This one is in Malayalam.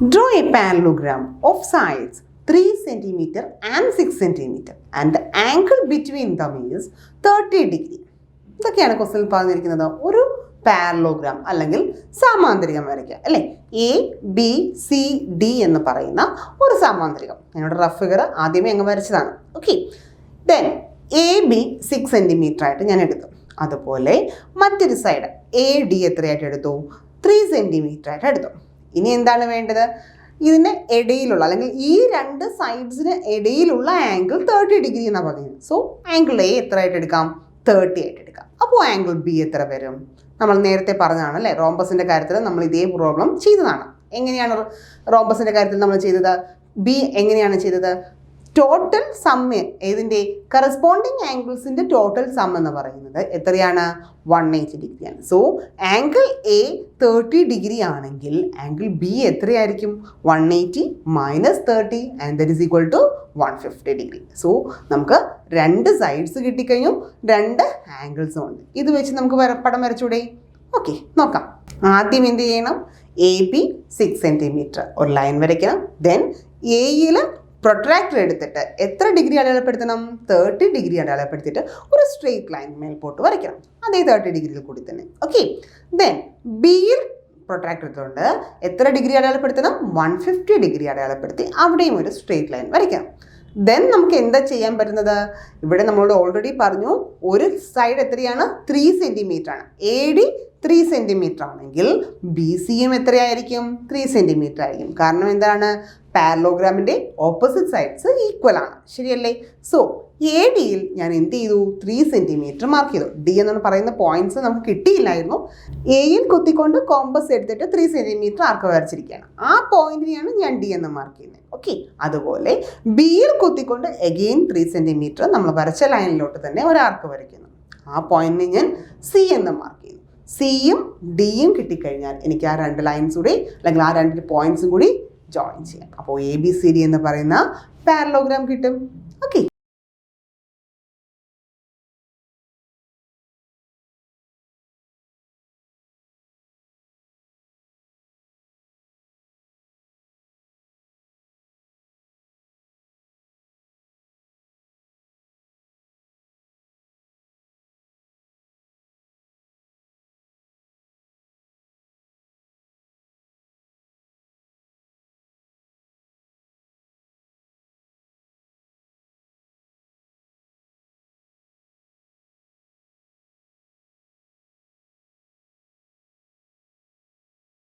Draw a parallelogram of sides 3 cm and 6 cm and the angle between them is 30 degree. ഇതൊക്കെയാണ് ക്വസ്റ്റ്യനിൽ പറഞ്ഞിരിക്കുന്നത്. ഒരു പാരലോഗ്രാം അല്ലെങ്കിൽ സമാന്തരികം വരയ്ക്കുക അല്ലേ. എ ബി സി ഡി എന്ന് പറയുന്ന ഒരു സമാന്തരികം. ഞാനിവിടെ റഫ് ഫിഗർ ആദ്യമേ അങ്ങ് വരച്ചതാണ്. Okay, then A B 6 centimetre ആയിട്ട് ഞാൻ എടുത്തു. അതുപോലെ മറ്റൊരു സൈഡ് എ ഡി എത്രയായിട്ട് എടുത്തു? 3 സെൻറ്റിമീറ്റർ ആയിട്ട് എടുത്തു. ഇനി എന്താണ് വേണ്ടത്? ഇതിൻ്റെ ഇടയിലുള്ള അല്ലെങ്കിൽ ഈ രണ്ട് സൈഡ്സിന് ഇടയിലുള്ള ആംഗിൾ 30 ഡിഗ്രി എന്നാണ് പറയുന്നത്. സോ ആംഗിൾ എ എത്ര ആയിട്ട് എടുക്കാം? 30 ആയിട്ട് എടുക്കാം. അപ്പോൾ ആംഗിൾ ബി എത്ര വരും? നമ്മൾ നേരത്തെ പറഞ്ഞതാണ് അല്ലേ, റോംബസിൻ്റെ കാര്യത്തിൽ നമ്മൾ ഇതേ പ്രോബ്ലം ചെയ്തതാണ്. എങ്ങനെയാണ് റോംബസിൻ്റെ കാര്യത്തിൽ നമ്മൾ ചെയ്തത്? ബി എങ്ങനെയാണ് ചെയ്തത്? ടോട്ടൽ സം ഏതിൻ്റെ കറസ്പോണ്ടിങ് ആംഗിൾസിൻ്റെ ടോട്ടൽ സം എന്ന് പറയുന്നത് എത്രയാണ്? 180 ഡിഗ്രിയാണ്. സോ ആംഗിൾ എ 30 ഡിഗ്രി ആണെങ്കിൽ ആംഗിൾ ബി എത്രയായിരിക്കും? 180 minus 30 and that is equal to 150 degree. So നമുക്ക് രണ്ട് സൈഡ്സ് കിട്ടിക്കഴിഞ്ഞു, രണ്ട് ആംഗിൾസും ഉണ്ട്. ഇത് വെച്ച് നമുക്ക് പടം വരച്ചൂടെ? ഓക്കെ, നോക്കാം. ആദ്യം എന്ത് ചെയ്യണം? എ ബി 6 സെൻറ്റിമീറ്റർ ഒരു ലൈൻ വരയ്ക്കണം. ദെൻ എയിൽ പ്രൊട്രാക്ടർ എടുത്തിട്ട് എത്ര ഡിഗ്രി അടയാളപ്പെടുത്തണം? 30 ഡിഗ്രി അടയാളപ്പെടുത്തിയിട്ട് ഒരു സ്ട്രെയിറ്റ് ലൈൻ മേൽപോട്ട് വരയ്ക്കണം. അതേ 30 ഡിഗ്രിയിൽ കൂടി തന്നെ. ഓക്കെ, ദെൻ ബിയിൽ പ്രൊട്രാക്ടർ എടുത്തുകൊണ്ട് എത്ര ഡിഗ്രി അടയാളപ്പെടുത്തണം? 150 ഡിഗ്രി അടയാളപ്പെടുത്തി അവിടെയും ഒരു സ്ട്രെയിറ്റ് ലൈൻ വരയ്ക്കണം. ദെൻ നമുക്ക് എന്താ ചെയ്യാൻ പറ്റുന്നത്? ഇവിടെ നമ്മളോട് ഓൾറെഡി പറഞ്ഞു ഒരു സൈഡ് എത്രയാണ്? 3 സെൻറ്റിമീറ്റർ ആണ്. എ ഡി 3 സെൻറ്റിമീറ്റർ ആണെങ്കിൽ ബി സിയും എത്രയായിരിക്കും? 3 സെൻറ്റിമീറ്റർ ആയിരിക്കും. കാരണം എന്താണ്? പാരലോഗ്രാമിൻ്റെ ഓപ്പോസിറ്റ് സൈഡ്സ് ഈക്വൽ ആണ്, ശരിയല്ലേ? സോ എ ഡിയിൽ ഞാൻ എന്ത് ചെയ്തു? 3 സെൻറ്റിമീറ്റർ മാർക്ക് ചെയ്തു. ഡി എന്ന് പറയുന്ന പോയിന്റ്സ് നമുക്ക് കിട്ടിയില്ലായിരുന്നു. എയിൽ കുത്തിക്കൊണ്ട് കോമ്പസ് എടുത്തിട്ട് 3 സെൻറ്റിമീറ്റർ ആർക്ക് വരച്ചിരിക്കുകയാണ്. ആ പോയിന്റിനെയാണ് ഞാൻ ഡി എന്ന് മാർക്ക് ചെയ്യുന്നത്. ഓക്കെ, അതുപോലെ ബിയിൽ കുത്തിക്കൊണ്ട് അഗെയിൻ 3 സെൻറ്റിമീറ്റർ നമ്മൾ വരച്ച ലൈനിലോട്ട് തന്നെ ഒരു ആർക്ക് വരയ്ക്കുന്നു. ആ പോയിന്റിനെ ഞാൻ സി എന്ന് മാർക്ക് ചെയ്യുന്നു. സിയും ഡിയും കിട്ടിക്കഴിഞ്ഞാൽ എനിക്ക് ആ രണ്ട് ലൈൻസ് കൂടി അല്ലെങ്കിൽ ആ രണ്ട് പോയിന്റ്സും കൂടി ജോയിൻ ചെയ്യാം. അപ്പോൾ എ ബി സി ഡി എന്ന് പറയുന്ന പാരലോഗ്രാം കിട്ടും. ഓക്കെ.